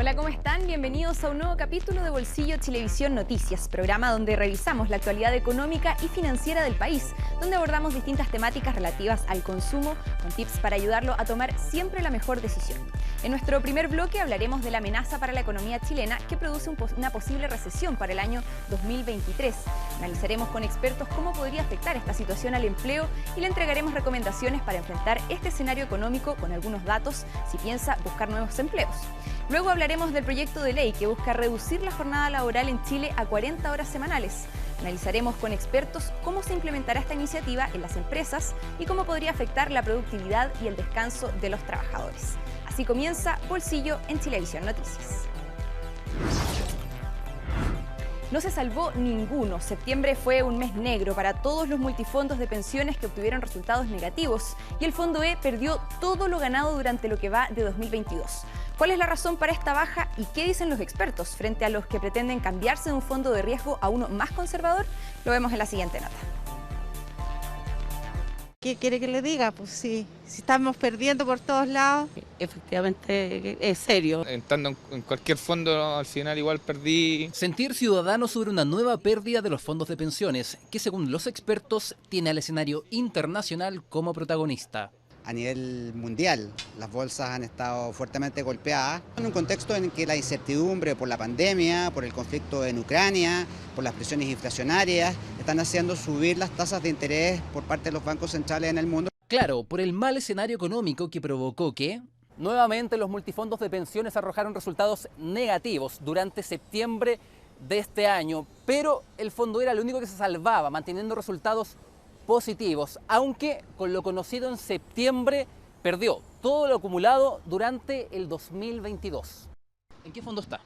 Hola, ¿cómo están? Bienvenidos a un nuevo capítulo de Bolsillo Chilevisión Noticias, programa donde revisamos la actualidad económica y financiera del país, donde abordamos distintas temáticas relativas al consumo, con tips para ayudarlo a tomar siempre la mejor decisión. En nuestro primer bloque hablaremos de la amenaza para la economía chilena que produce una posible recesión para el año 2023. Analizaremos con expertos cómo podría afectar esta situación al empleo y le entregaremos recomendaciones para enfrentar este escenario económico con algunos datos si piensa buscar nuevos empleos. Luego hablaremos del proyecto de ley que busca reducir la jornada laboral en Chile a 40 horas semanales. Analizaremos con expertos cómo se implementará esta iniciativa en las empresas y cómo podría afectar la productividad y el descanso de los trabajadores. Así comienza Bolsillo en Chilevisión Noticias. No se salvó ninguno. Septiembre fue un mes negro para todos los multifondos de pensiones que obtuvieron resultados negativos y el Fondo E perdió todo lo ganado durante lo que va de 2022. ¿Cuál es la razón para esta baja y qué dicen los expertos frente a los que pretenden cambiarse de un fondo de riesgo a uno más conservador? Lo vemos en la siguiente nota. ¿Qué quiere que le diga? Pues si estamos perdiendo por todos lados. Efectivamente es serio. Entrando en cualquier fondo, al final igual perdí. Sentir ciudadano sobre una nueva pérdida de los fondos de pensiones, que según los expertos tiene al escenario internacional como protagonista. A nivel mundial, las bolsas han estado fuertemente golpeadas en un contexto en que la incertidumbre por la pandemia, por el conflicto en Ucrania, por las presiones inflacionarias, están haciendo subir las tasas de interés por parte de los bancos centrales en el mundo. Claro, por el mal escenario económico que provocó que nuevamente los multifondos de pensiones arrojaron resultados negativos durante septiembre de este año, pero el fondo era el único que se salvaba, manteniendo resultados positivos, aunque con lo conocido en septiembre perdió todo lo acumulado durante el 2022. ¿En qué fondo está?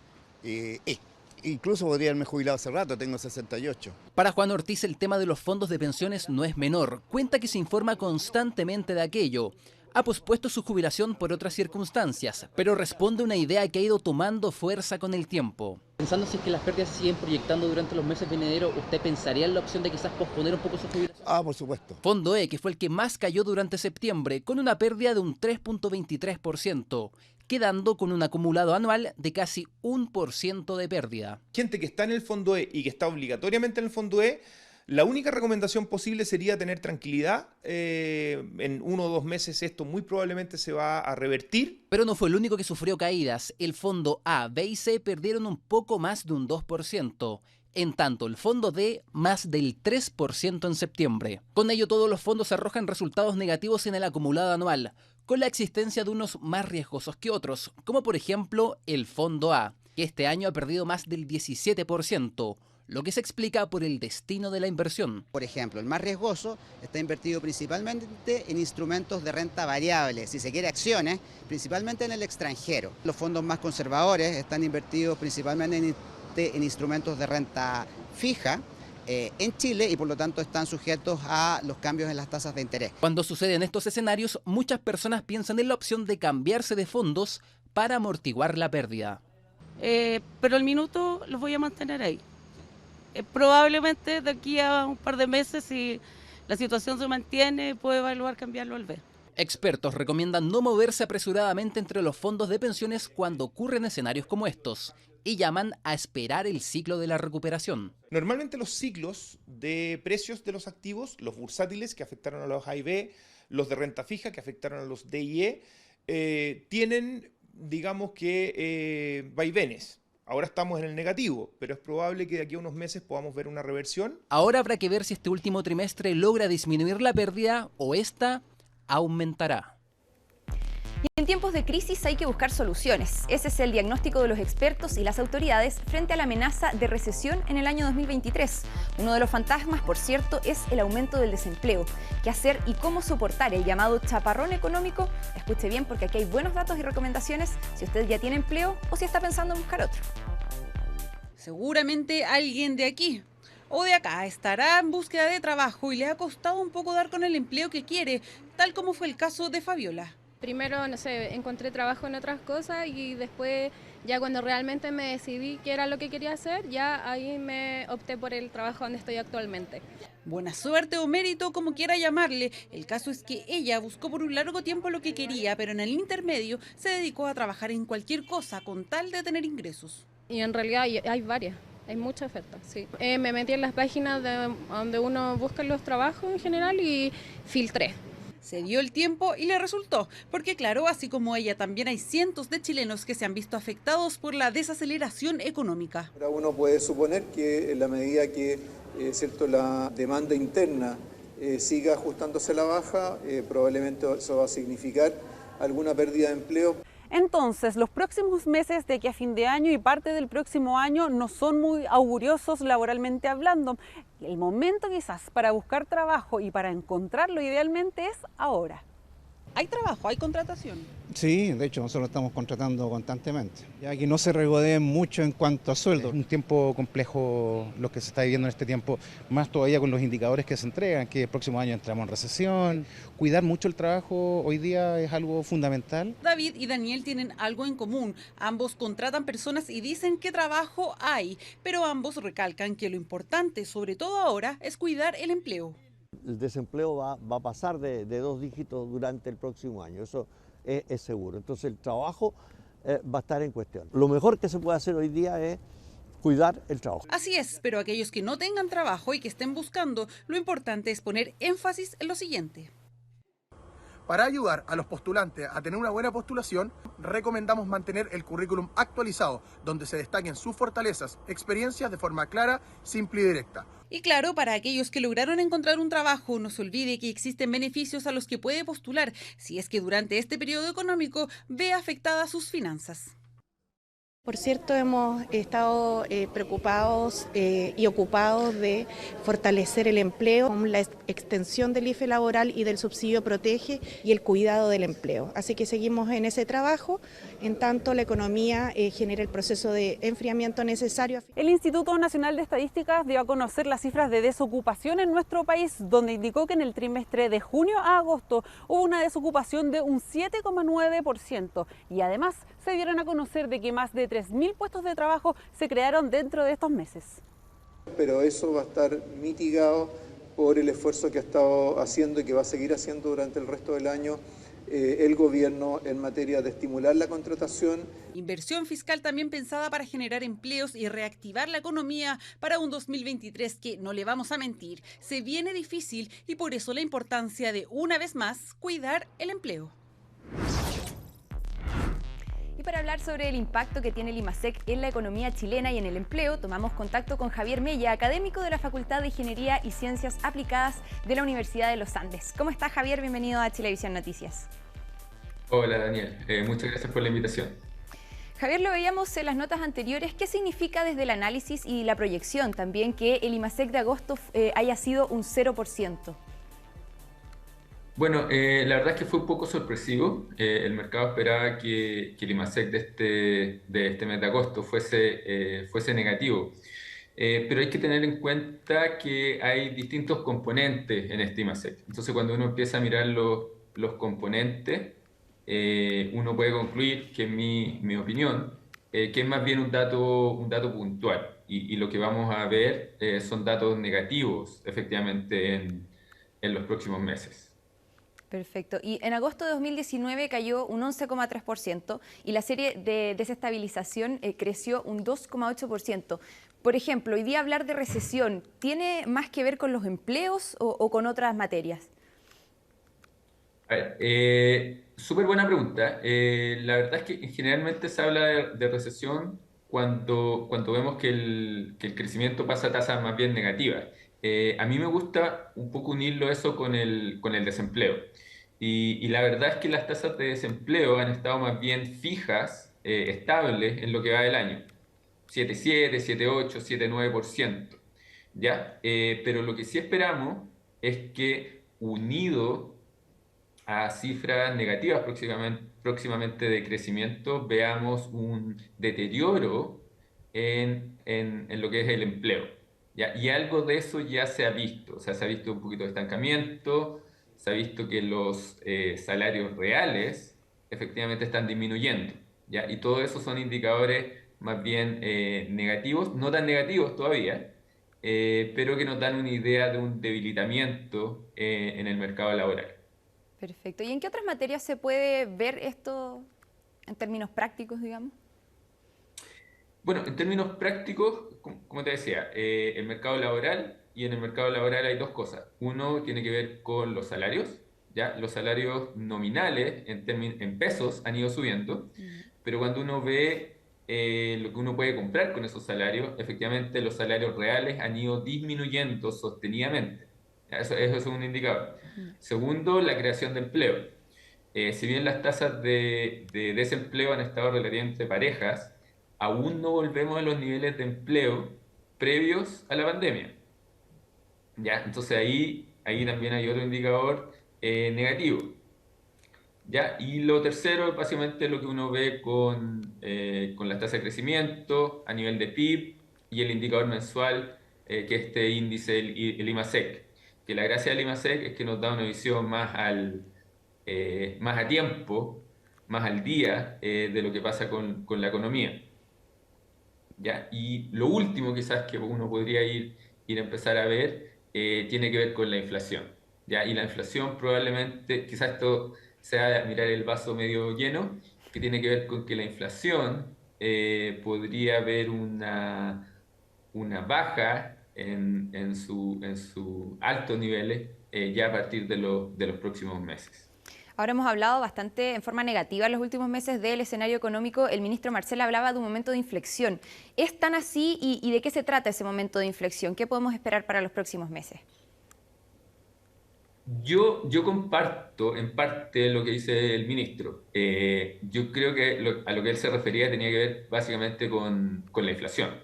Incluso podría haberme jubilado hace rato, tengo 68. Para Juan Ortiz el tema de los fondos de pensiones no es menor. Cuenta que se informa constantemente de aquello. Ha pospuesto su jubilación por otras circunstancias, pero responde a una idea que ha ido tomando fuerza con el tiempo. Pensando si es que las pérdidas se siguen proyectando durante los meses venideros, ¿usted pensaría en la opción de quizás posponer un poco su jubilación? Por supuesto. Fondo E, que fue el que más cayó durante septiembre, con una pérdida de un 3.23%, quedando con un acumulado anual de casi 1% de pérdida. Gente que está en el Fondo E y que está obligatoriamente en el Fondo E, la única recomendación posible sería tener tranquilidad. En 1 o 2 meses esto muy probablemente se va a revertir. Pero no fue el único que sufrió caídas. El Fondo A, B y C perdieron un poco más de un 2%. En tanto, el Fondo D, más del 3% en septiembre. Con ello, todos los fondos arrojan resultados negativos en el acumulado anual, con la existencia de unos más riesgosos que otros, como por ejemplo el Fondo A, que este año ha perdido más del 17%. Lo que se explica por el destino de la inversión. Por ejemplo, el más riesgoso está invertido principalmente en instrumentos de renta variable, si se quiere acciones, principalmente en el extranjero. Los fondos más conservadores están invertidos principalmente en instrumentos de renta fija en Chile y por lo tanto están sujetos a los cambios en las tasas de interés. Cuando suceden estos escenarios, muchas personas piensan en la opción de cambiarse de fondos para amortiguar la pérdida. Pero al minuto los voy a mantener ahí. Probablemente de aquí a un par de meses, si la situación se mantiene, puedo evaluar cambiarlo al B. Expertos recomiendan no moverse apresuradamente entre los fondos de pensiones cuando ocurren escenarios como estos y llaman a esperar el ciclo de la recuperación. Normalmente los ciclos de precios de los activos, los bursátiles que afectaron a los A y B, los de renta fija que afectaron a los D y E, tienen, digamos que, vaivenes. Ahora estamos en el negativo, pero es probable que de aquí a unos meses podamos ver una reversión. Ahora habrá que ver si este último trimestre logra disminuir la pérdida o esta aumentará. Y en tiempos de crisis hay que buscar soluciones. Ese es el diagnóstico de los expertos y las autoridades frente a la amenaza de recesión en el año 2023. Uno de los fantasmas, por cierto, es el aumento del desempleo. ¿Qué hacer y cómo soportar el llamado chaparrón económico? Escuche bien porque aquí hay buenos datos y recomendaciones si usted ya tiene empleo o si está pensando en buscar otro. Seguramente alguien de aquí o de acá estará en búsqueda de trabajo y le ha costado un poco dar con el empleo que quiere, tal como fue el caso de Fabiola. Primero, no sé, encontré trabajo en otras cosas y después, ya cuando realmente me decidí qué era lo que quería hacer, ya ahí me opté por el trabajo donde estoy actualmente. Buena suerte o mérito, como quiera llamarle. El caso es que ella buscó por un largo tiempo lo que quería, pero en el intermedio se dedicó a trabajar en cualquier cosa con tal de tener ingresos. Y en realidad hay varias, hay muchas ofertas, sí. Me metí en las páginas donde uno busca los trabajos en general y filtré. Se dio el tiempo y le resultó, porque claro, así como ella, también hay cientos de chilenos que se han visto afectados por la desaceleración económica. Ahora uno puede suponer que en la medida que la demanda interna siga ajustándose a la baja, probablemente eso va a significar alguna pérdida de empleo. Entonces, los próximos meses de aquí a fin de año y parte del próximo año no son muy auguriosos laboralmente hablando. El momento quizás para buscar trabajo y para encontrarlo idealmente es ahora. ¿Hay trabajo? ¿Hay contratación? Sí, de hecho nosotros estamos contratando constantemente, ya que no se regodeen mucho en cuanto a sueldos. Es un tiempo complejo lo que se está viviendo en este tiempo, más todavía con los indicadores que se entregan, que el próximo año entramos en recesión. Cuidar mucho el trabajo hoy día es algo fundamental. David y Daniel tienen algo en común. Ambos contratan personas y dicen que trabajo hay, pero ambos recalcan que lo importante, sobre todo ahora, es cuidar el empleo. El desempleo va a pasar de 2 dígitos durante el próximo año, eso es seguro. Entonces el trabajo va a estar en cuestión. Lo mejor que se puede hacer hoy día es cuidar el trabajo. Así es, pero aquellos que no tengan trabajo y que estén buscando, lo importante es poner énfasis en lo siguiente. Para ayudar a los postulantes a tener una buena postulación, recomendamos mantener el currículum actualizado, donde se destaquen sus fortalezas, experiencias de forma clara, simple y directa. Y claro, para aquellos que lograron encontrar un trabajo, no se olvide que existen beneficios a los que puede postular si es que durante este periodo económico ve afectadas sus finanzas. Por cierto, hemos estado preocupados y ocupados de fortalecer el empleo, la extensión del IFE laboral y del subsidio Protege y el cuidado del empleo. Así que seguimos en ese trabajo, en tanto la economía genera el proceso de enfriamiento necesario. El Instituto Nacional de Estadísticas dio a conocer las cifras de desocupación en nuestro país, donde indicó que en el trimestre de junio a agosto hubo una desocupación de un 7,9% y además se dieron a conocer de que más de 3.000 puestos de trabajo se crearon dentro de estos meses. Pero eso va a estar mitigado por el esfuerzo que ha estado haciendo y que va a seguir haciendo durante el resto del año el gobierno en materia de estimular la contratación. Inversión fiscal también pensada para generar empleos y reactivar la economía para un 2023 que, no le vamos a mentir, se viene difícil y por eso la importancia de, una vez más, cuidar el empleo. Y para hablar sobre el impacto que tiene el IMASEC en la economía chilena y en el empleo, tomamos contacto con Javier Mella, académico de la Facultad de Ingeniería y Ciencias Aplicadas de la Universidad de los Andes. ¿Cómo está, Javier? Bienvenido a Chilevisión Noticias. Hola, Daniel. Muchas gracias por la invitación. Javier, lo veíamos en las notas anteriores. ¿Qué significa desde el análisis y la proyección también que el IMASEC de agosto haya sido un 0%? Bueno, la verdad es que fue un poco sorpresivo. El mercado esperaba que el IMASEC de este mes de agosto fuese negativo. Pero hay que tener en cuenta que hay distintos componentes en este IMASEC. Entonces, cuando uno empieza a mirar los componentes, uno puede concluir, que en mi opinión, que es más bien un dato puntual. Y lo que vamos a ver son datos negativos, efectivamente, en los próximos meses. Perfecto. Y en agosto de 2019 cayó un 11,3% y la serie de desestabilización creció un 2,8%. Por ejemplo, hoy día hablar de recesión, ¿tiene más que ver con los empleos o con otras materias? A ver, súper buena pregunta. La verdad es que generalmente se habla de recesión cuando vemos que el crecimiento pasa a tasas más bien negativas. A mí me gusta un poco unirlo eso con el desempleo. Y la verdad es que las tasas de desempleo han estado más bien fijas, estables en lo que va del año. 7,7, 7,8, 7,9%. ¿Ya? Pero lo que sí esperamos es que unido a cifras negativas próximamente de crecimiento, veamos un deterioro en lo que es el empleo. ¿Ya? Y algo de eso ya se ha visto, o sea, se ha visto un poquito de estancamiento, se ha visto que los salarios reales efectivamente están disminuyendo, ¿ya? Y todo eso son indicadores más bien negativos, no tan negativos todavía, pero que nos dan una idea de un debilitamiento en el mercado laboral. Perfecto. ¿Y en qué otras materias se puede ver esto en términos prácticos, digamos? Bueno, en términos prácticos, como te decía, el mercado laboral, y en el mercado laboral hay dos cosas. Uno tiene que ver con los salarios, ¿ya? Los salarios nominales en pesos han ido subiendo, pero cuando uno ve lo que uno puede comprar con esos salarios, efectivamente los salarios reales han ido disminuyendo sostenidamente. Eso es un indicador. Segundo, la creación de empleo. Si bien las tasas de desempleo han estado relativamente parejas, aún no volvemos a los niveles de empleo previos a la pandemia. ¿Ya? Entonces ahí también hay otro indicador negativo. ¿Ya? Y lo tercero es básicamente lo que uno ve con la tasa de crecimiento a nivel de PIB y el indicador mensual, que es este índice, el IMASEC. Que la gracia del IMASEC es que nos da una visión más a tiempo, más al día, de lo que pasa con la economía. ¿Ya? Y lo último quizás que uno podría ir a empezar a ver tiene que ver con la inflación. ¿Ya? Y la inflación probablemente, quizás esto sea mirar el vaso medio lleno, que tiene que ver con que la inflación podría haber una baja en sus altos niveles ya a partir de los próximos meses. Ahora hemos hablado bastante en forma negativa en los últimos meses del escenario económico. El ministro Marcel hablaba de un momento de inflexión. ¿Es tan así y de qué se trata ese momento de inflexión? ¿Qué podemos esperar para los próximos meses? Yo comparto en parte lo que dice el ministro. Yo creo que a lo que él se refería tenía que ver básicamente con la inflación.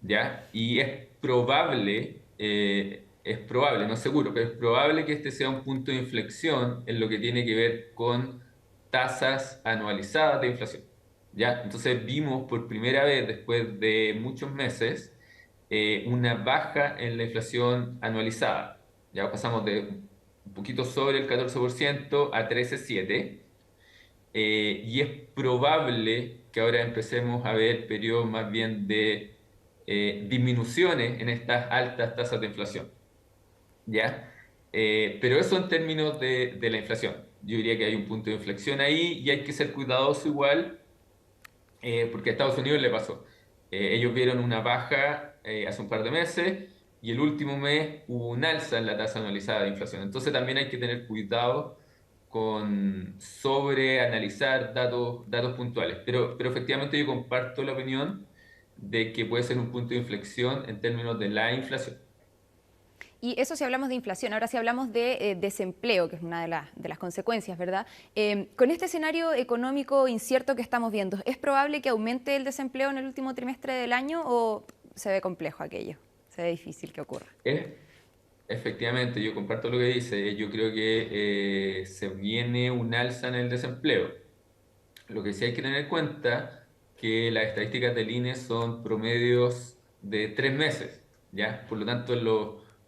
¿Ya? Y es probable, no es seguro, pero es probable que este sea un punto de inflexión en lo que tiene que ver con tasas anualizadas de inflación. ¿Ya? Entonces vimos por primera vez después de muchos meses una baja en la inflación anualizada. Ya pasamos de un poquito sobre el 14% a 13,7%, y es probable que ahora empecemos a ver periodos más bien de disminuciones en estas altas tasas de inflación. ¿Ya? Pero eso en términos de la inflación. Yo diría que hay un punto de inflexión ahí y hay que ser cuidadoso igual, porque a Estados Unidos le pasó. Ellos vieron una baja hace un par de meses y el último mes hubo un alza en la tasa anualizada de inflación. Entonces también hay que tener cuidado con sobreanalizar datos puntuales. Pero efectivamente yo comparto la opinión de que puede ser un punto de inflexión en términos de la inflación. Y eso si hablamos de inflación, ahora si hablamos de desempleo, que es una de las consecuencias, ¿verdad? Con este escenario económico incierto que estamos viendo, ¿es probable que aumente el desempleo en el último trimestre del año o se ve complejo aquello? Se ve difícil que ocurra. Efectivamente, yo comparto lo que dice. Yo creo que se viene un alza en el desempleo. Lo que sí hay que tener en cuenta que las estadísticas del INE son promedios de 3 meses, ¿ya? Por lo tanto,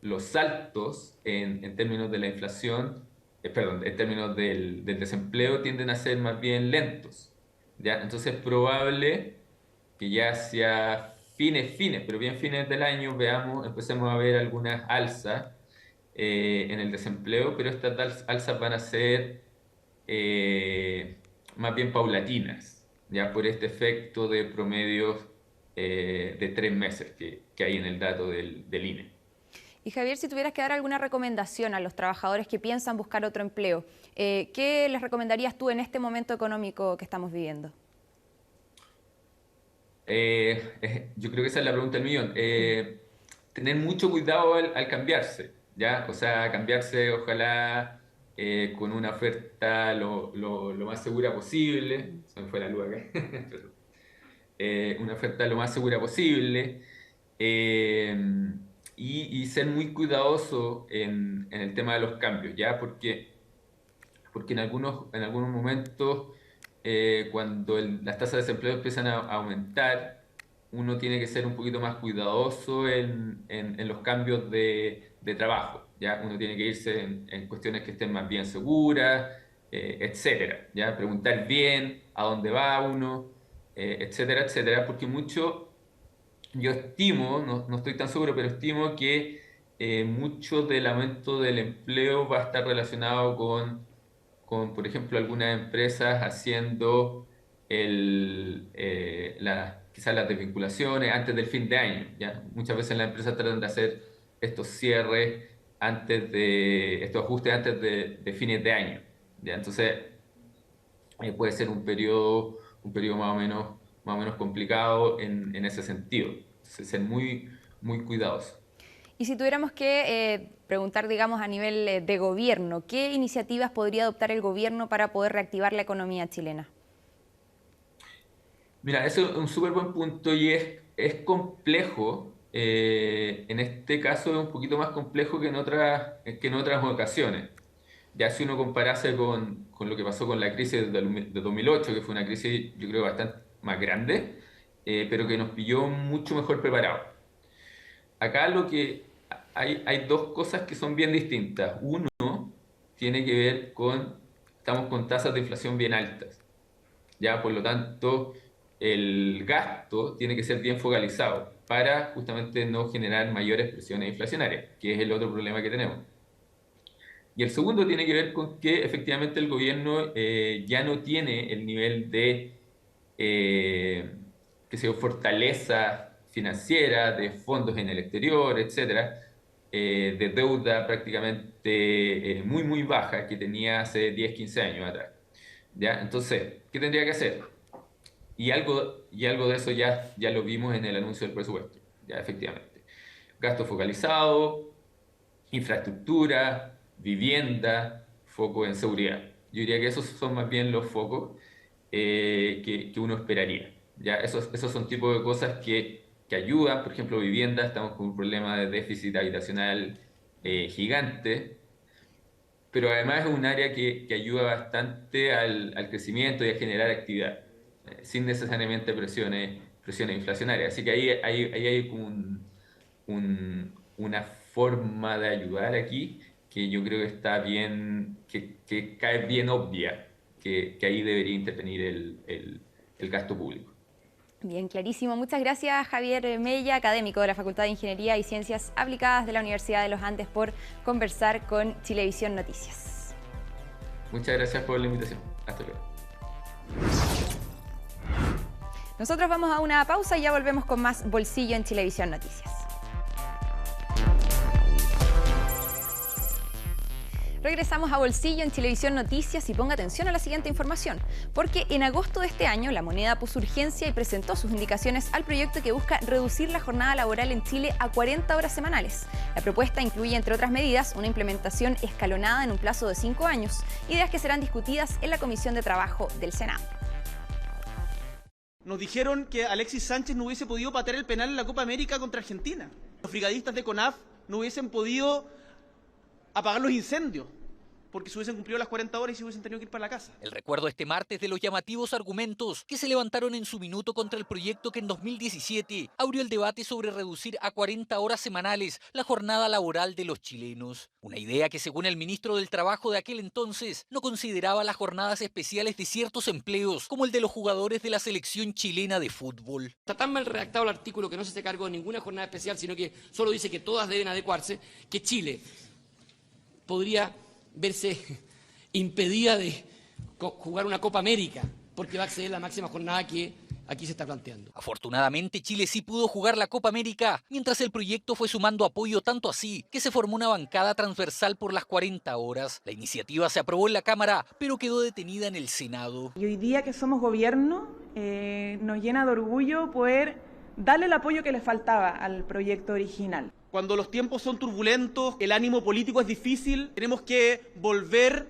los saltos en términos de la inflación, en términos del desempleo tienden a ser más bien lentos, ¿ya? Entonces es probable que ya hacia pero bien fines del año empecemos a ver algunas alzas en el desempleo, pero estas alzas van a ser más bien paulatinas, ya por este efecto de promedios de 3 meses que hay en el dato del INE. Y Javier, si tuvieras que dar alguna recomendación a los trabajadores que piensan buscar otro empleo, ¿qué les recomendarías tú en este momento económico que estamos viviendo? Yo creo que esa es la pregunta del millón. Tener mucho cuidado al cambiarse, ¿ya? O sea, cambiarse ojalá con una oferta lo más segura posible. Se me fue la luz acá. Una oferta lo más segura posible. Y ser muy cuidadoso en el tema de los cambios, ¿ya? Porque en algunos momentos, cuando las tasas de desempleo empiezan a aumentar, uno tiene que ser un poquito más cuidadoso en los cambios de trabajo, ¿ya? Uno tiene que irse en cuestiones que estén más bien seguras, etcétera, ¿ya? Preguntar bien a dónde va uno, etcétera, etcétera, porque mucho yo estimo, no estoy tan seguro, pero estimo que mucho del aumento del empleo va a estar relacionado por ejemplo, algunas empresas haciendo quizás las desvinculaciones antes del fin de año, ¿ya? Muchas veces las empresas tratan de hacer estos cierres estos ajustes antes de fines de año, ¿ya? Entonces, puede ser un periodo más o menos complicado en ese sentido. Entonces, ser muy, muy cuidadosos. Y si tuviéramos que preguntar, digamos, a nivel de gobierno, ¿qué iniciativas podría adoptar el gobierno para poder reactivar la economía chilena? Mira, eso es un súper buen punto y es complejo. En este caso es un poquito más complejo que en otras ocasiones. Ya si uno comparase con lo que pasó con la crisis de 2008, que fue una crisis, yo creo, bastante más grande, pero que nos pilló mucho mejor preparados. Acá hay dos cosas que son bien distintas. Uno tiene que ver estamos con tasas de inflación bien altas. Ya, por lo tanto, el gasto tiene que ser bien focalizado para justamente no generar mayores presiones inflacionarias, que es el otro problema que tenemos. Y el segundo tiene que ver con que efectivamente el gobierno ya no tiene el nivel de fortaleza financiera, de fondos en el exterior, etcétera, de deuda prácticamente muy, muy baja que tenía hace 10, 15 años atrás. ¿Ya? Entonces, ¿qué tendría que hacer? Y algo de eso ya lo vimos en el anuncio del presupuesto, ya efectivamente. Gasto focalizado, infraestructura, vivienda, foco en seguridad. Yo diría que esos son más bien los focos que uno esperaría. ¿Ya? Esos son tipos de cosas que ayudan. Por ejemplo, vivienda, estamos con un problema de déficit habitacional gigante, pero además es un área que ayuda bastante al crecimiento y a generar actividad, sin necesariamente presiones inflacionarias. Así que ahí hay como una forma de ayudar aquí que yo creo que está bien, que cae bien obvia, que ahí debería intervenir el gasto público. Bien, clarísimo. Muchas gracias, Javier Mella, académico de la Facultad de Ingeniería y Ciencias Aplicadas de la Universidad de los Andes, por conversar con Chilevisión Noticias. Muchas gracias por la invitación. Hasta luego. Nosotros vamos a una pausa y ya volvemos con más Bolsillo en Chilevisión Noticias. Regresamos a Bolsillo en Chilevisión Noticias y ponga atención a la siguiente información, porque en agosto de este año la moneda puso urgencia y presentó sus indicaciones al proyecto que busca reducir la jornada laboral en Chile a 40 horas semanales. La propuesta incluye, entre otras medidas, una implementación escalonada en un plazo de 5 años, ideas que serán discutidas en la Comisión de Trabajo del Senado. Nos dijeron que Alexis Sánchez no hubiese podido patear el penal en la Copa América contra Argentina. Los brigadistas de CONAF no hubiesen podido apagar los incendios, porque se hubiesen cumplido las 40 horas y se hubiesen tenido que ir para la casa. El recuerdo este martes de los llamativos argumentos que se levantaron en su minuto contra el proyecto que en 2017 abrió el debate sobre reducir a 40 horas semanales la jornada laboral de los chilenos. Una idea que, según el ministro del Trabajo de aquel entonces, no consideraba las jornadas especiales de ciertos empleos, como el de los jugadores de la selección chilena de fútbol. Está tan mal redactado el artículo que no se hace cargo de ninguna jornada especial, sino que solo dice que todas deben adecuarse, que Chile podría verse impedida de jugar una Copa América, porque va a acceder a la máxima jornada que aquí se está planteando. Afortunadamente, Chile sí pudo jugar la Copa América, mientras el proyecto fue sumando apoyo, tanto así que se formó una bancada transversal por las 40 horas. La iniciativa se aprobó en la Cámara, pero quedó detenida en el Senado. Y hoy día que somos gobierno, nos llena de orgullo poder darle el apoyo que le faltaba al proyecto original. Cuando los tiempos son turbulentos, el ánimo político es difícil, tenemos que volver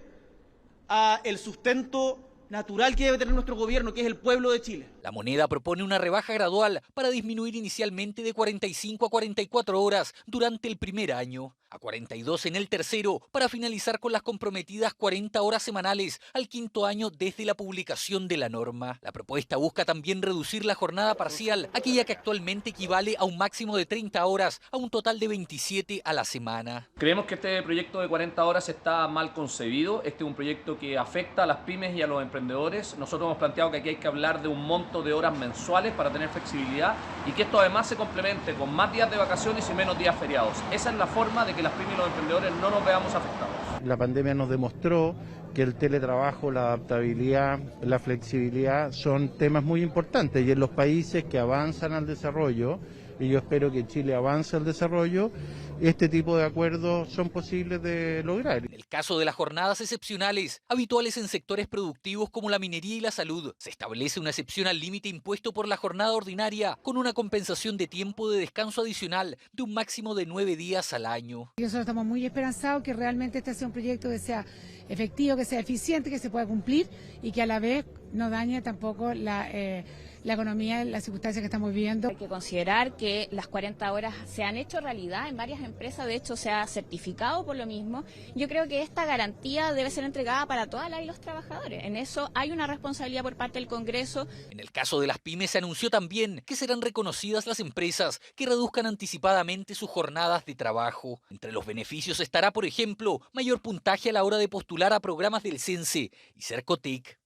al sustento natural que debe tener nuestro gobierno, que es el pueblo de Chile. La moneda propone una rebaja gradual para disminuir inicialmente de 45 a 44 horas durante el primer año, a 42 en el tercero, para finalizar con las comprometidas 40 horas semanales al quinto año desde la publicación de la norma. La propuesta busca también reducir la jornada parcial, aquella que actualmente equivale a un máximo de 30 horas, a un total de 27 a la semana. Creemos que este proyecto de 40 horas está mal concebido. Este es un proyecto que afecta a las pymes y a los emprendedores. Nosotros hemos planteado que aquí hay que hablar de un monto monto de horas mensuales para tener flexibilidad y que esto además se complemente con más días de vacaciones y menos días feriados. Esa es la forma de que las pymes y los emprendedores no nos veamos afectados. La pandemia nos demostró que el teletrabajo, la adaptabilidad, la flexibilidad son temas muy importantes y en los países que avanzan al desarrollo, y yo espero que Chile avance al desarrollo, este tipo de acuerdos son posibles de lograr. En el caso de las jornadas excepcionales, habituales en sectores productivos como la minería y la salud, se establece una excepción al límite impuesto por la jornada ordinaria, con una compensación de tiempo de descanso adicional de un máximo de 9 días al año. Nosotros estamos muy esperanzados que realmente este sea un proyecto que sea efectivo, que sea eficiente, que se pueda cumplir y que a la vez no dañe tampoco la economía en las circunstancias que estamos viviendo. Hay que considerar que las 40 horas se han hecho realidad en varias empresas, de hecho se ha certificado por lo mismo. Yo creo que esta garantía debe ser entregada para todas las y los trabajadores. En eso hay una responsabilidad por parte del Congreso. En el caso de las pymes se anunció también que serán reconocidas las empresas que reduzcan anticipadamente sus jornadas de trabajo. Entre los beneficios estará, por ejemplo, mayor puntaje a la hora de postular a programas del CENSE y Cercotec.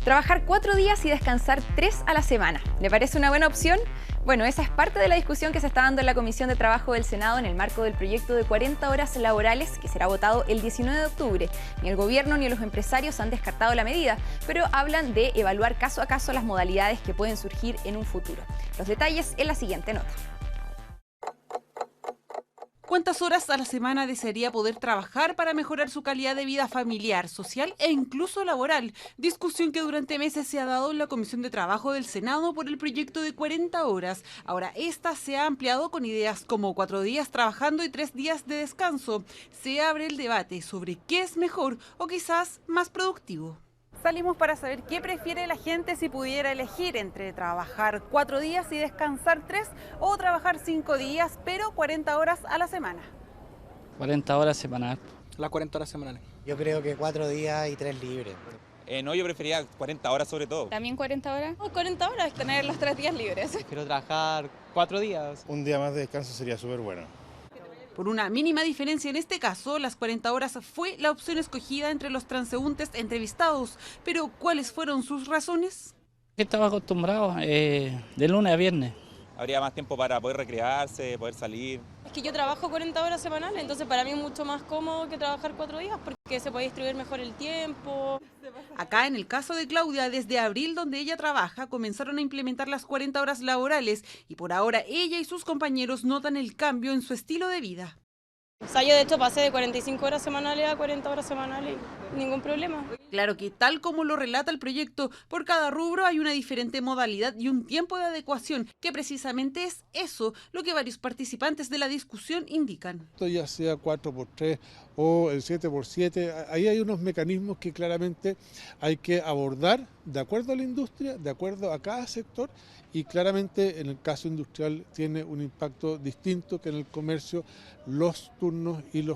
Trabajar 4 días y descansar 3 a la semana. ¿Le parece una buena opción? Bueno, esa es parte de la discusión que se está dando en la Comisión de Trabajo del Senado en el marco del proyecto de 40 horas laborales que será votado el 19 de octubre. Ni el gobierno ni los empresarios han descartado la medida, pero hablan de evaluar caso a caso las modalidades que pueden surgir en un futuro. Los detalles en la siguiente nota. ¿Cuántas horas a la semana desearía poder trabajar para mejorar su calidad de vida familiar, social e incluso laboral? Discusión que durante meses se ha dado en la Comisión de Trabajo del Senado por el proyecto de 40 horas. Ahora, esta se ha ampliado con ideas como 4 días trabajando y 3 días de descanso. Se abre el debate sobre qué es mejor o quizás más productivo. Salimos para saber qué prefiere la gente si pudiera elegir entre trabajar 4 días y descansar 3 o trabajar 5 días pero 40 horas a la semana. 40 horas semanales. Las 40 horas semanales. Yo creo que 4 días y 3 libres. No, yo prefería 40 horas sobre todo. ¿También 40 horas? 40 horas, tener los 3 días libres. Quiero trabajar 4 días. Un día más de descanso sería súper bueno. Por una mínima diferencia en este caso, las 40 horas fue la opción escogida entre los transeúntes entrevistados. Pero, ¿cuáles fueron sus razones? Estaba acostumbrado de lunes a viernes. Habría más tiempo para poder recrearse, poder salir. Es que yo trabajo 40 horas semanales, entonces para mí es mucho más cómodo que trabajar 4 días porque se puede distribuir mejor el tiempo. Acá, en el caso de Claudia, desde abril, donde ella trabaja, comenzaron a implementar las 40 horas laborales y por ahora ella y sus compañeros notan el cambio en su estilo de vida. O sea, yo de hecho pasé de 45 horas semanales a 40 horas semanales, ningún problema. Claro que tal como lo relata el proyecto, por cada rubro hay una diferente modalidad y un tiempo de adecuación, que precisamente es eso lo que varios participantes de la discusión indican. Esto ya sea 4x3 o el 7x7, ahí hay unos mecanismos que claramente hay que abordar de acuerdo a la industria, de acuerdo a cada sector, y claramente en el caso industrial tiene un impacto distinto que en el comercio, los turnos y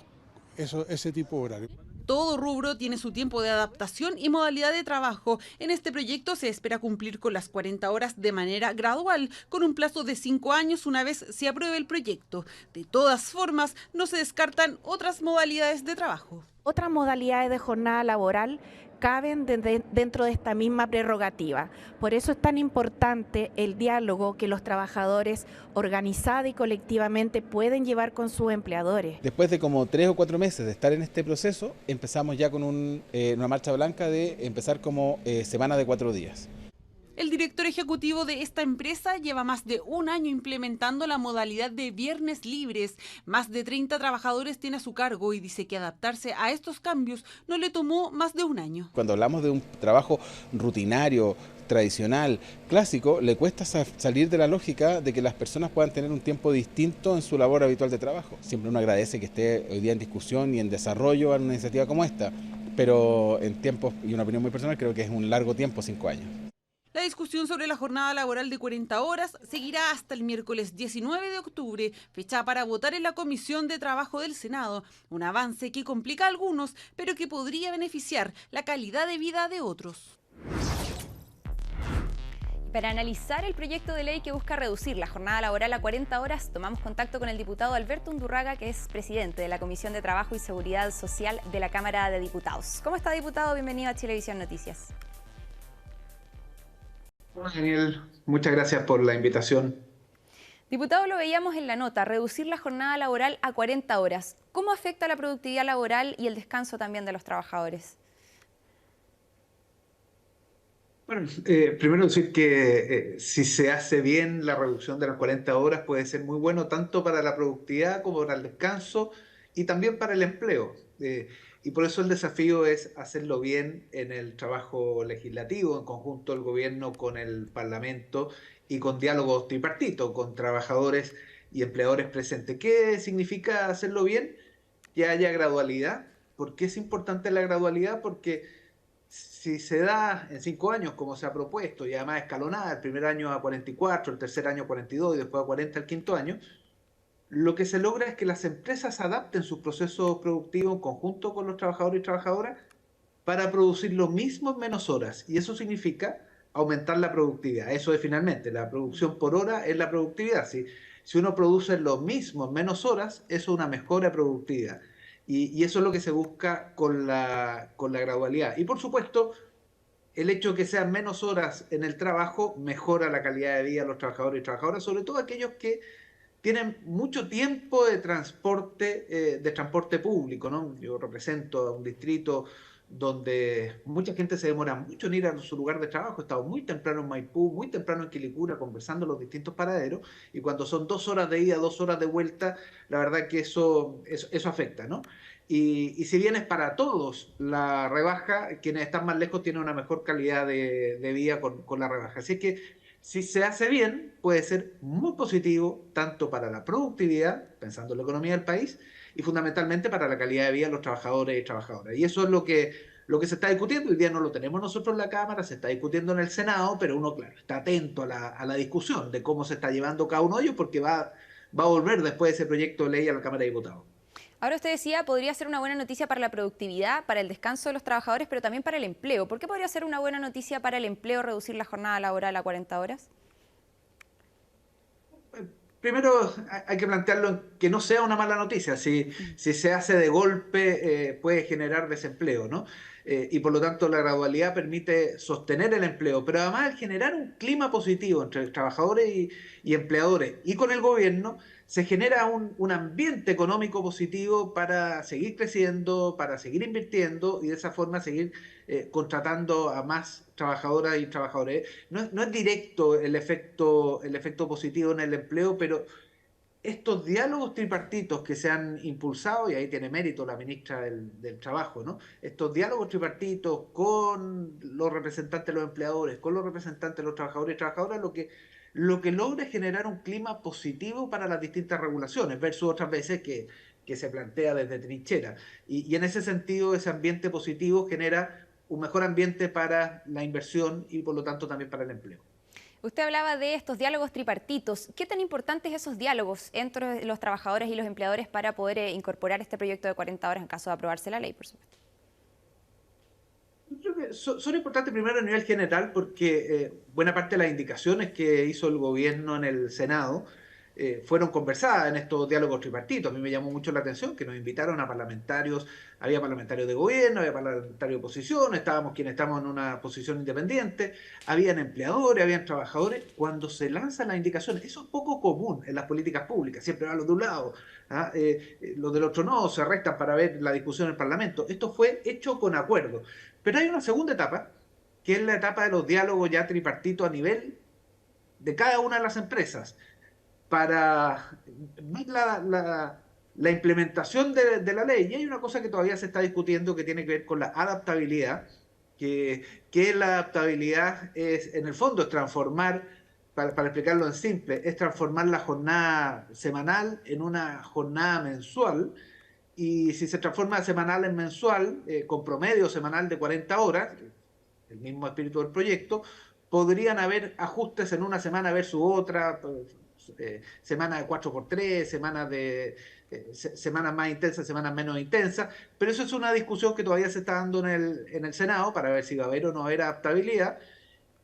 ese tipo de horario. Todo rubro tiene su tiempo de adaptación y modalidad de trabajo. En este proyecto se espera cumplir con las 40 horas de manera gradual, con un plazo de 5 años una vez se apruebe el proyecto. De todas formas, no se descartan otras modalidades de trabajo. Otras modalidades de jornada laboral caben dentro de esta misma prerrogativa. Por eso es tan importante el diálogo que los trabajadores organizada y colectivamente pueden llevar con sus empleadores. Después de como 3 o 4 meses de estar en este proceso, empezamos ya con una marcha blanca de empezar como semana de 4 días. El director ejecutivo de esta empresa lleva más de 1 año implementando la modalidad de viernes libres. Más de 30 trabajadores tiene a su cargo y dice que adaptarse a estos cambios no le tomó más de 1 año. Cuando hablamos de un trabajo rutinario, tradicional, clásico, le cuesta salir de la lógica de que las personas puedan tener un tiempo distinto en su labor habitual de trabajo. Siempre uno agradece que esté hoy día en discusión y en desarrollo en una iniciativa como esta, pero en tiempos, y una opinión muy personal, creo que es un largo tiempo, 5 años. La discusión sobre la jornada laboral de 40 horas seguirá hasta el miércoles 19 de octubre, fecha para votar en la Comisión de Trabajo del Senado. Un avance que complica a algunos, pero que podría beneficiar la calidad de vida de otros. Para analizar el proyecto de ley que busca reducir la jornada laboral a 40 horas, tomamos contacto con el diputado Alberto Undurraga, que es presidente de la Comisión de Trabajo y Seguridad Social de la Cámara de Diputados. ¿Cómo está, diputado? Bienvenido a Chilevisión Noticias. Hola, Daniel, muchas gracias por la invitación. Diputado, lo veíamos en la nota, reducir la jornada laboral a 40 horas. ¿Cómo afecta la productividad laboral y el descanso también de los trabajadores? Bueno, primero decir que si se hace bien la reducción de las 40 horas puede ser muy bueno tanto para la productividad como para el descanso y también para el empleo. Y por eso el desafío es hacerlo bien en el trabajo legislativo, en conjunto el gobierno con el Parlamento y con diálogos tripartitos, con trabajadores y empleadores presentes. ¿Qué significa hacerlo bien? Que haya gradualidad. ¿Por qué es importante la gradualidad? Porque si se da en 5 años, como se ha propuesto, y además escalonada, el primer año a 44, el tercer año a 42 y después a 40 el quinto año, lo que se logra es que las empresas adapten sus procesos productivos en conjunto con los trabajadores y trabajadoras para producir lo mismo en menos horas. Y eso significa aumentar la productividad. Eso es finalmente, la producción por hora es la productividad. Si uno produce lo mismo en menos horas, eso es una mejora de productividad. Y eso es lo que se busca con la gradualidad. Y por supuesto, el hecho de que sean menos horas en el trabajo mejora la calidad de vida de los trabajadores y trabajadoras, sobre todo aquellos que tienen mucho tiempo de transporte público, ¿no? Yo represento a un distrito donde mucha gente se demora mucho en ir a su lugar de trabajo. He estado muy temprano en Maipú, muy temprano en Quilicura, conversando en los distintos paraderos, y cuando son 2 horas de ida, 2 horas de vuelta, la verdad que eso afecta, ¿no? Y si bien es para todos la rebaja, quienes están más lejos tienen una mejor calidad de vida con la rebaja. Así que si se hace bien, puede ser muy positivo tanto para la productividad, pensando en la economía del país, y fundamentalmente para la calidad de vida de los trabajadores y trabajadoras. Y eso es lo que se está discutiendo. Hoy día no lo tenemos nosotros en la Cámara, se está discutiendo en el Senado, pero uno, claro, está atento a la discusión de cómo se está llevando cada uno de ellos, porque va a volver después de ese proyecto de ley a la Cámara de Diputados. Ahora usted decía, podría ser una buena noticia para la productividad, para el descanso de los trabajadores, pero también para el empleo. ¿Por qué podría ser una buena noticia para el empleo reducir la jornada laboral a 40 horas? Primero hay que plantearlo en que no sea una mala noticia. Si se hace de golpe puede generar desempleo, ¿no? Y por lo tanto la gradualidad permite sostener el empleo, pero además al generar un clima positivo entre trabajadores y empleadores y con el gobierno, se genera un ambiente económico positivo para seguir creciendo, para seguir invirtiendo y de esa forma seguir contratando a más trabajadoras y trabajadores. No es directo el efecto positivo en el empleo, pero estos diálogos tripartitos que se han impulsado, y ahí tiene mérito la ministra del Trabajo, ¿no? Estos diálogos tripartitos con los representantes de los empleadores, con los representantes de los trabajadores y trabajadoras, lo que logra es generar un clima positivo para las distintas regulaciones, versus otras veces que se plantea desde trinchera. Y en ese sentido, ese ambiente positivo genera un mejor ambiente para la inversión y por lo tanto también para el empleo. Usted hablaba de estos diálogos tripartitos. ¿Qué tan importantes esos diálogos entre los trabajadores y los empleadores para poder incorporar este proyecto de 40 horas en caso de aprobarse la ley, por supuesto? Yo creo que son importantes primero a nivel general porque buena parte de las indicaciones que hizo el gobierno en el Senado fueron conversadas en estos diálogos tripartitos. A mí me llamó mucho la atención que nos invitaron a parlamentarios, había parlamentarios de gobierno, había parlamentarios de oposición, estábamos quienes estamos en una posición independiente, habían empleadores, habían trabajadores. Cuando se lanzan las indicaciones, eso es poco común en las políticas públicas, siempre van los de un lado, los del otro no, se restan para ver la discusión en el Parlamento. Esto fue hecho con acuerdo. Pero hay una segunda etapa, que es la etapa de los diálogos ya tripartitos a nivel de cada una de las empresas, para ver la implementación de la ley. Y hay una cosa que todavía se está discutiendo que tiene que ver con la adaptabilidad, que la adaptabilidad es, en el fondo, es transformar, para explicarlo en simple, es transformar la jornada semanal en una jornada mensual. Y si se transforma semanal en mensual, con promedio semanal de 40 horas, el mismo espíritu del proyecto, podrían haber ajustes en una semana versus otra, semanas de 4x3, semanas más intensas, semanas menos intensas, pero eso es una discusión que todavía se está dando en el Senado para ver si va a haber o no haber adaptabilidad,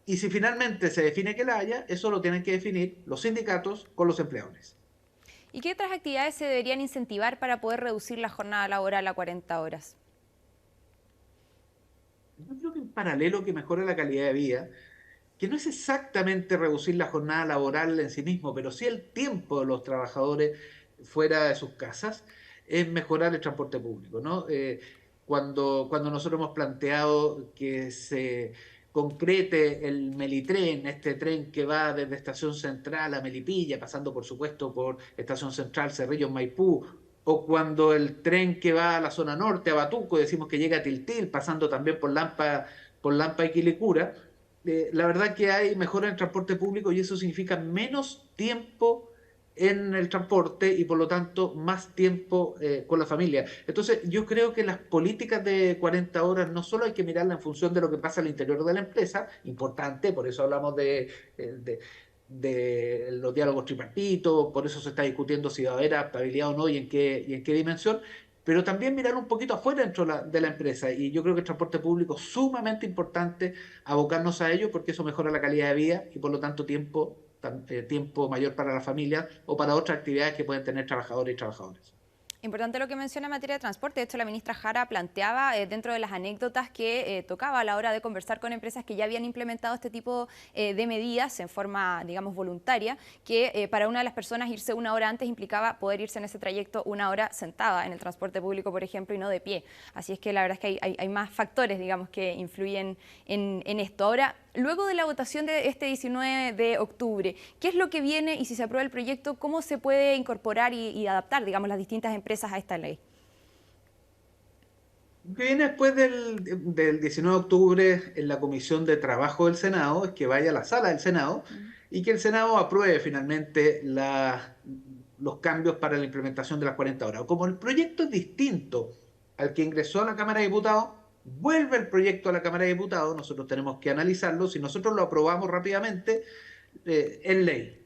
y si finalmente se define que la haya, eso lo tienen que definir los sindicatos con los empleadores. ¿Y qué otras actividades se deberían incentivar para poder reducir la jornada laboral a 40 horas? Yo creo que en paralelo que mejore la calidad de vida, que no es exactamente reducir la jornada laboral en sí mismo, pero sí el tiempo de los trabajadores fuera de sus casas, es mejorar el transporte público, ¿no? Cuando nosotros hemos planteado que se concrete el Melitren, este tren que va desde Estación Central a Melipilla, pasando por supuesto por Estación Central, Cerrillos, Maipú, o cuando el tren que va a la zona norte, a Batuco, decimos que llega a Tiltil, pasando también por Lampa y Quilicura, la verdad que hay mejora en el transporte público y eso significa menos tiempo en el transporte y por lo tanto más tiempo con la familia. Entonces yo creo que las políticas de 40 horas no solo hay que mirarlas en función de lo que pasa al interior de la empresa, importante, por eso hablamos de los diálogos tripartitos, por eso se está discutiendo si va a haber adaptabilidad o no y en qué dimensión, pero también mirar un poquito afuera dentro de la empresa. Y yo creo que el transporte público es sumamente importante abocarnos a ello porque eso mejora la calidad de vida y por lo tanto tiempo mayor para la familia o para otras actividades que pueden tener trabajadores y trabajadoras. Importante lo que menciona en materia de transporte. De hecho, la ministra Jara planteaba dentro de las anécdotas que tocaba a la hora de conversar con empresas que ya habían implementado este tipo de medidas en forma, digamos, voluntaria, que para una de las personas irse una hora antes implicaba poder irse en ese trayecto una hora sentada en el transporte público, por ejemplo, y no de pie. Así es que la verdad es que hay más factores, digamos, que influyen en esto. Ahora, luego de la votación de este 19 de octubre, ¿qué es lo que viene y si se aprueba el proyecto, cómo se puede incorporar y adaptar, digamos, las distintas empresas a esta ley? Lo que viene después del 19 de octubre en la Comisión de Trabajo del Senado es que vaya a la sala del Senado y que el Senado apruebe finalmente los cambios para la implementación de las 40 horas. Como el proyecto es distinto al que ingresó a la Cámara de Diputados, vuelve el proyecto a la Cámara de Diputados, nosotros tenemos que analizarlo, si nosotros lo aprobamos rápidamente, es ley.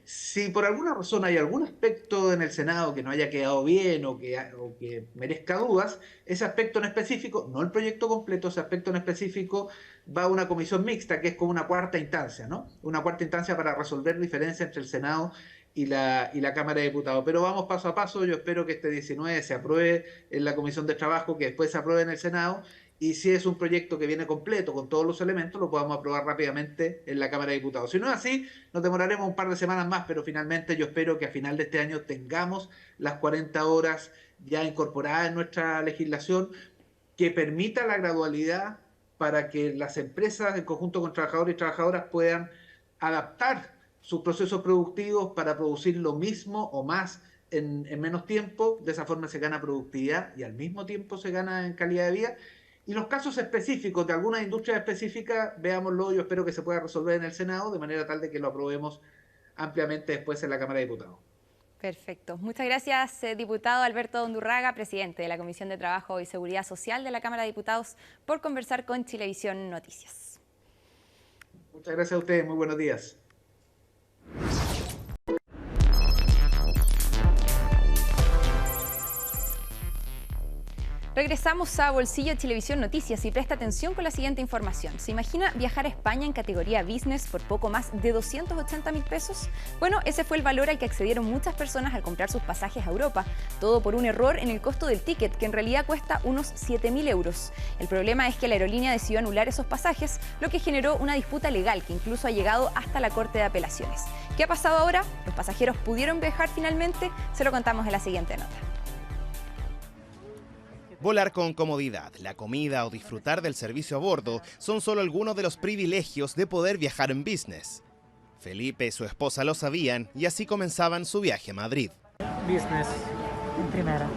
Si por alguna razón hay algún aspecto en el Senado que no haya quedado bien o que merezca dudas, ese aspecto en específico, no el proyecto completo, ese aspecto en específico va a una comisión mixta que es como una cuarta instancia, ¿no? Una cuarta instancia para resolver diferencias entre el Senado y la Cámara de Diputados. Pero vamos paso a paso, yo espero que este 19 se apruebe en la Comisión de Trabajo, que después se apruebe en el Senado, y si es un proyecto que viene completo con todos los elementos, lo podamos aprobar rápidamente en la Cámara de Diputados. Si no es así, nos demoraremos un par de semanas más, pero finalmente yo espero que a final de este año tengamos las 40 horas ya incorporadas en nuestra legislación, que permita la gradualidad para que las empresas, en conjunto con trabajadores y trabajadoras, puedan adaptar sus procesos productivos para producir lo mismo o más en menos tiempo. De esa forma se gana productividad y al mismo tiempo se gana en calidad de vida. Y los casos específicos de algunas industrias específicas, veámoslo, yo espero que se pueda resolver en el Senado de manera tal de que lo aprobemos ampliamente después en la Cámara de Diputados. Perfecto. Muchas gracias, diputado Alberto Undurraga, presidente de la Comisión de Trabajo y Seguridad Social de la Cámara de Diputados, por conversar con Chilevisión Noticias. Muchas gracias a ustedes, muy buenos días. Regresamos a Bolsillo Chilevisión Noticias y presta atención con la siguiente información. ¿Se imagina viajar a España en categoría business por poco más de 280.000 pesos? Bueno, ese fue el valor al que accedieron muchas personas al comprar sus pasajes a Europa. Todo por un error en el costo del ticket, que en realidad cuesta unos 7.000 euros. El problema es que la aerolínea decidió anular esos pasajes, lo que generó una disputa legal que incluso ha llegado hasta la Corte de Apelaciones. ¿Qué ha pasado ahora? ¿Los pasajeros pudieron viajar finalmente? Se lo contamos en la siguiente nota. Volar con comodidad, la comida o disfrutar del servicio a bordo son solo algunos de los privilegios de poder viajar en business. Felipe y su esposa lo sabían y así comenzaban su viaje a Madrid. Business, en primera.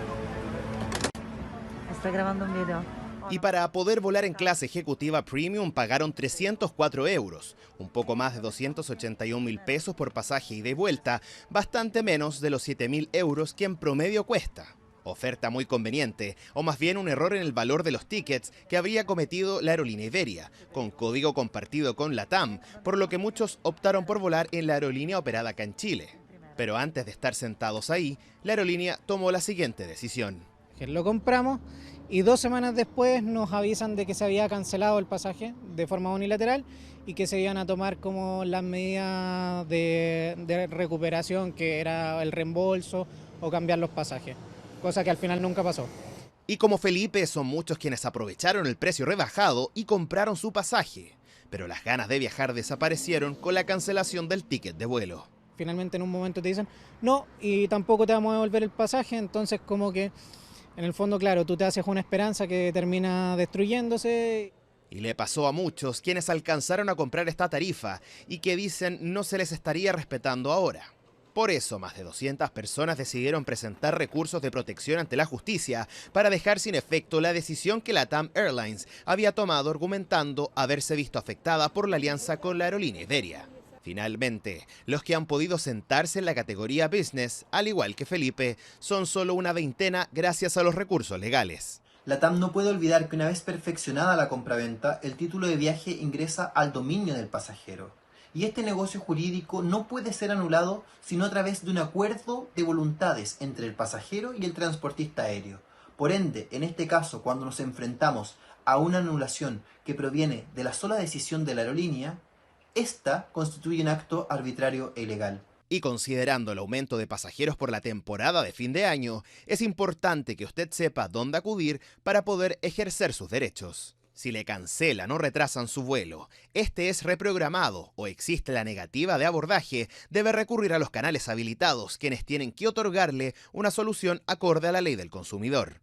Estoy grabando un video. Y para poder volar en clase ejecutiva premium pagaron 304 euros, un poco más de 281.000 pesos por pasaje ida y vuelta, bastante menos de los 7.000 euros que en promedio cuesta. Oferta muy conveniente, o más bien un error en el valor de los tickets que habría cometido la aerolínea Iberia, con código compartido con LATAM, por lo que muchos optaron por volar en la aerolínea operada acá en Chile. Pero antes de estar sentados ahí, la aerolínea tomó la siguiente decisión. Lo compramos y 2 semanas después nos avisan de que se había cancelado el pasaje de forma unilateral y que se iban a tomar como las medidas de recuperación, que era el reembolso o cambiar los pasajes. Cosa que al final nunca pasó. Y como Felipe, son muchos quienes aprovecharon el precio rebajado y compraron su pasaje. pero las ganas de viajar desaparecieron con la cancelación del ticket de vuelo. Finalmente en un momento te dicen no, y tampoco te vamos a devolver el pasaje, entonces como que en el fondo, claro, tú te haces una esperanza que termina destruyéndose. Y le pasó a muchos quienes alcanzaron a comprar esta tarifa y que dicen no se les estaría respetando ahora. Por eso, más de 200 personas decidieron presentar recursos de protección ante la justicia para dejar sin efecto la decisión que LATAM Airlines había tomado, argumentando haberse visto afectada por la alianza con la aerolínea Iberia. Finalmente, los que han podido sentarse en la categoría Business, al igual que Felipe, son solo una veintena gracias a los recursos legales. LATAM no puede olvidar que una vez perfeccionada la compraventa, el título de viaje ingresa al dominio del pasajero. Y este negocio jurídico no puede ser anulado sino a través de un acuerdo de voluntades entre el pasajero y el transportista aéreo. Por ende, en este caso, cuando nos enfrentamos a una anulación que proviene de la sola decisión de la aerolínea, esta constituye un acto arbitrario e ilegal. Y considerando el aumento de pasajeros por la temporada de fin de año, es importante que usted sepa dónde acudir para poder ejercer sus derechos. Si le cancelan o retrasan su vuelo, este es reprogramado o existe la negativa de abordaje, debe recurrir a los canales habilitados, quienes tienen que otorgarle una solución acorde a la ley del consumidor.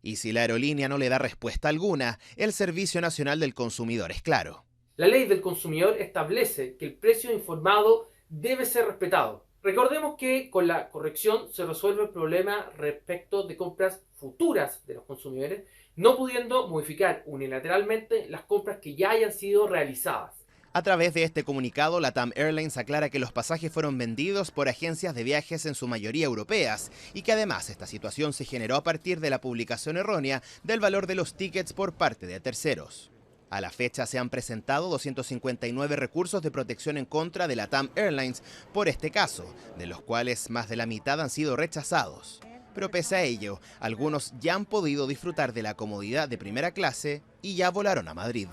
Y si la aerolínea no le da respuesta alguna, el Servicio Nacional del Consumidor es claro. La ley del consumidor establece que el precio informado debe ser respetado. Recordemos que con la corrección se resuelve el problema respecto de compras futuras de los consumidores, no pudiendo modificar unilateralmente las compras que ya hayan sido realizadas. A través de este comunicado, LATAM Airlines aclara que los pasajes fueron vendidos por agencias de viajes en su mayoría europeas y que además esta situación se generó a partir de la publicación errónea del valor de los tickets por parte de terceros. A la fecha se han presentado 259 recursos de protección en contra de LATAM Airlines por este caso, de los cuales más de la mitad han sido rechazados. Pero pese a ello, algunos ya han podido disfrutar de la comodidad de primera clase y ya volaron a Madrid.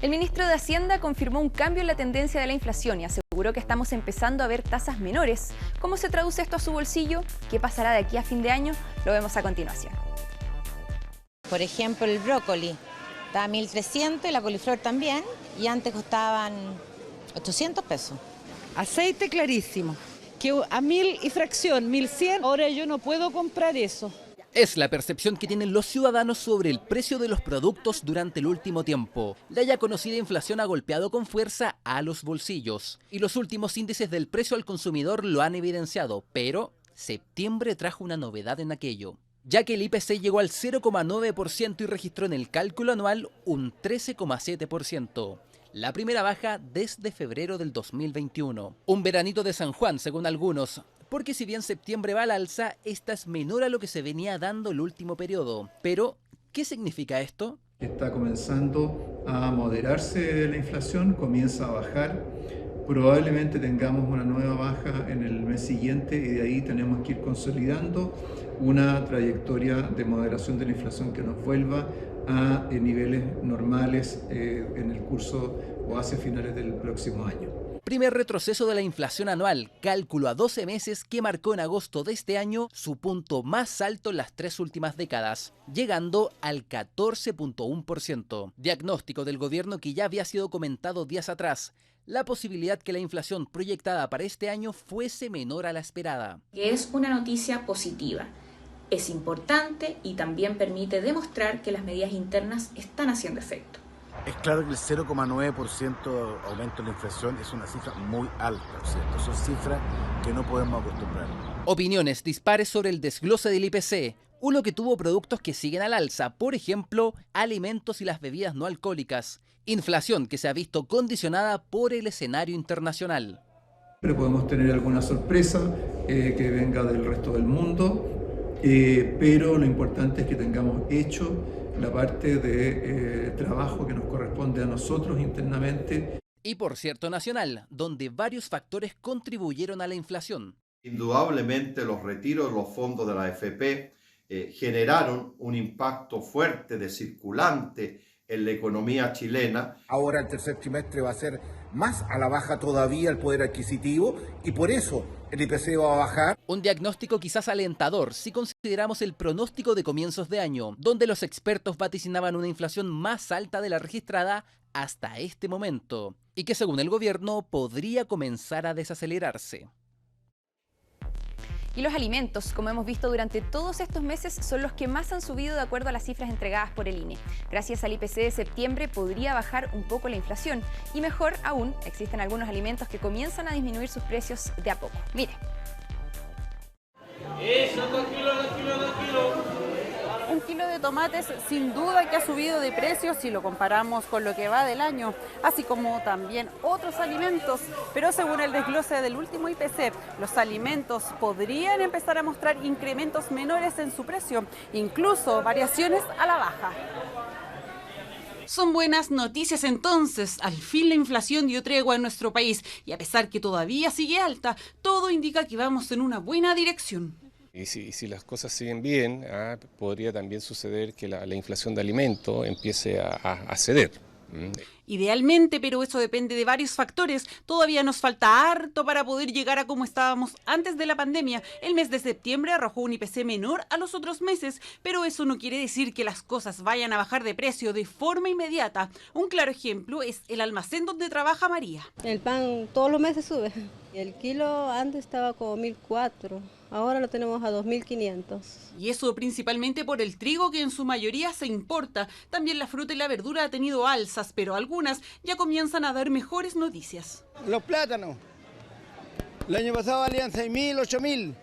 El ministro de Hacienda confirmó un cambio en la tendencia de la inflación y aseguró que estamos empezando a ver tasas menores. ¿Cómo se traduce esto a su bolsillo? ¿Qué pasará de aquí a fin de año? Lo vemos a continuación. Por ejemplo, el brócoli está a 1.300 y la coliflor también, y antes costaban 800 pesos. Aceite clarísimo, que a 1.000 y fracción, 1.100, ahora yo no puedo comprar eso. Es la percepción que tienen los ciudadanos sobre el precio de los productos durante el último tiempo. La ya conocida inflación ha golpeado con fuerza a los bolsillos, y los últimos índices del precio al consumidor lo han evidenciado, pero septiembre trajo una novedad en aquello, ya que el IPC llegó al 0,9% y registró en el cálculo anual un 13,7%. La primera baja desde febrero del 2021. Un veranito de San Juan, según algunos, porque si bien septiembre va al alza, esta es menor a lo que se venía dando el último periodo. Pero, ¿qué significa esto? Está comenzando a moderarse la inflación, comienza a bajar. Probablemente tengamos una nueva baja en el mes siguiente y de ahí tenemos que ir consolidando una trayectoria de moderación de la inflación que nos vuelva a niveles normales en el curso o hacia finales del próximo año. Primer retroceso de la inflación anual, cálculo a 12 meses que marcó en agosto de este año su punto más alto en las 3 últimas décadas, llegando al 14,1%. Diagnóstico del gobierno que ya había sido comentado días atrás, la posibilidad que la inflación proyectada para este año fuese menor a la esperada. Es una noticia positiva. Es importante y también permite demostrar que las medidas internas están haciendo efecto. Es claro que el 0,9% aumento de la inflación es una cifra muy alta, ¿cierto? Son cifras que no podemos acostumbrar. Opiniones dispares sobre el desglose del IPC, uno que tuvo productos que siguen al alza, por ejemplo, alimentos y las bebidas no alcohólicas. Inflación que se ha visto condicionada por el escenario internacional. Pero podemos tener alguna sorpresa que venga del resto del mundo. Pero lo importante es que tengamos hecho la parte de trabajo que nos corresponde a nosotros internamente. Y por cierto nacional, donde varios factores contribuyeron a la inflación. Indudablemente los retiros de los fondos de la AFP generaron un impacto fuerte de circulante en la economía chilena. Ahora el tercer trimestre va a ser más a la baja todavía el poder adquisitivo y por eso el IPC va a bajar. Un diagnóstico quizás alentador si consideramos el pronóstico de comienzos de año, donde los expertos vaticinaban una inflación más alta de la registrada hasta este momento, y que según el gobierno podría comenzar a desacelerarse. Y los alimentos, como hemos visto durante todos estos meses, son los que más han subido de acuerdo a las cifras entregadas por el INE. Gracias al IPC de septiembre podría bajar un poco la inflación. Y mejor aún, existen algunos alimentos que comienzan a disminuir sus precios de a poco. Mire. Un kilo de tomates sin duda que ha subido de precio si lo comparamos con lo que va del año, así como también otros alimentos. Pero según el desglose del último IPC, los alimentos podrían empezar a mostrar incrementos menores en su precio, incluso variaciones a la baja. Son buenas noticias entonces, al fin la inflación dio tregua en nuestro país y a pesar que todavía sigue alta, todo indica que vamos en una buena dirección. Y si las cosas siguen bien, podría también suceder que la inflación de alimentos empiece a ceder. Idealmente, pero eso depende de varios factores. Todavía nos falta harto para poder llegar a como estábamos antes de la pandemia. El mes de septiembre arrojó un IPC menor a los otros meses, pero eso no quiere decir que las cosas vayan a bajar de precio de forma inmediata. Un claro ejemplo es el almacén donde trabaja María. El pan todos los meses sube. El kilo antes estaba como 1.400. Ahora lo tenemos a 2.500. Y eso principalmente por el trigo que en su mayoría se importa. También la fruta y la verdura ha tenido alzas, pero algunas ya comienzan a dar mejores noticias. Los plátanos. El año pasado valían 6.000, 8.000.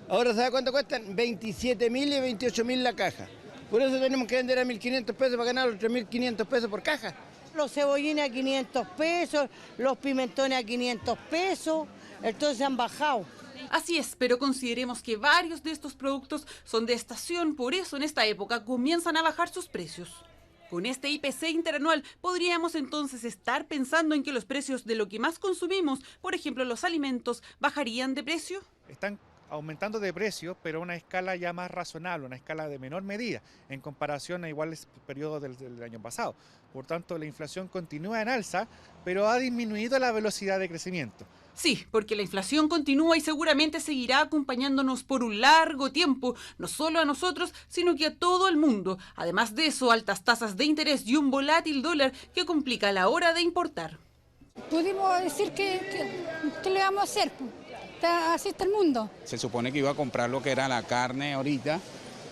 Ahora ¿sabe cuánto cuestan? 27.000 y 28.000 la caja. Por eso tenemos que vender a 1.500 pesos para ganar los 3.500 pesos por caja. Los cebollines a 500 pesos, los pimentones a 500 pesos, entonces han bajado. Así es, pero consideremos que varios de estos productos son de estación, por eso en esta época comienzan a bajar sus precios. Con este IPC interanual podríamos entonces estar pensando en que los precios de lo que más consumimos, por ejemplo los alimentos, bajarían de precio. Están aumentando de precio, pero a una escala ya más razonable, una escala de menor medida en comparación a iguales periodos del año pasado. Por tanto, la inflación continúa en alza, pero ha disminuido la velocidad de crecimiento. Sí, porque la inflación continúa y seguramente seguirá acompañándonos por un largo tiempo, no solo a nosotros, sino que a todo el mundo. Además de eso, altas tasas de interés y un volátil dólar que complica la hora de importar. Pudimos decir que le vamos a hacer, así está el mundo. Se supone que iba a comprar lo que era la carne ahorita,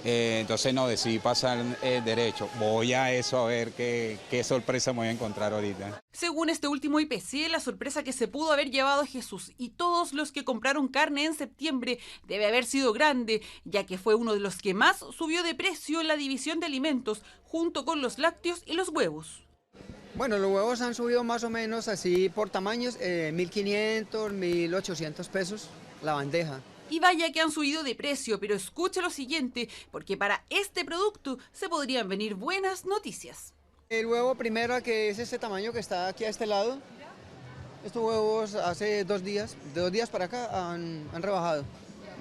entonces no decidí pasar derecho. Voy a eso a ver qué sorpresa me voy a encontrar ahorita. Según este último IPC, la sorpresa que se pudo haber llevado a Jesús y todos los que compraron carne en septiembre debe haber sido grande, ya que fue uno de los que más subió de precio en la división de alimentos, junto con los lácteos y los huevos. Bueno, los huevos han subido más o menos así por tamaños, 1.500, 1.800 pesos la bandeja. Y vaya que han subido de precio, pero escuche lo siguiente, porque para este producto se podrían venir buenas noticias. El huevo primero, que es este tamaño que está aquí a este lado, estos huevos hace 2 días, de 2 días para acá han rebajado,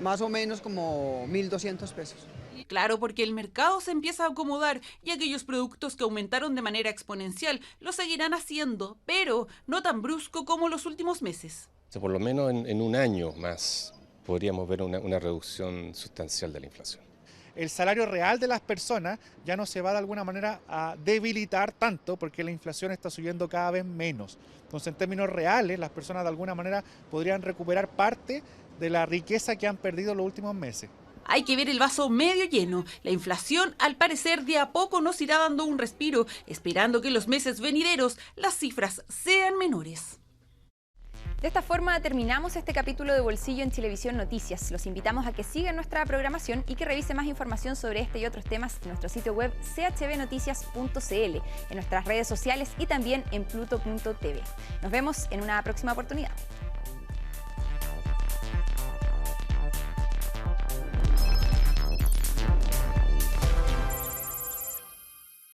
más o menos como 1.200 pesos. Claro, porque el mercado se empieza a acomodar y aquellos productos que aumentaron de manera exponencial lo seguirán haciendo, pero no tan brusco como los últimos meses. Por lo menos en un año más podríamos ver una reducción sustancial de la inflación. El salario real de las personas ya no se va de alguna manera a debilitar tanto porque la inflación está subiendo cada vez menos. Entonces, en términos reales, las personas de alguna manera podrían recuperar parte de la riqueza que han perdido en los últimos meses. Hay que ver el vaso medio lleno. La inflación, al parecer, de a poco nos irá dando un respiro, esperando que en los meses venideros las cifras sean menores. De esta forma terminamos este capítulo de Bolsillo en Chilevisión Noticias. Los invitamos a que sigan nuestra programación y que revise más información sobre este y otros temas en nuestro sitio web chbnoticias.cl, en nuestras redes sociales y también en pluto.tv. Nos vemos en una próxima oportunidad.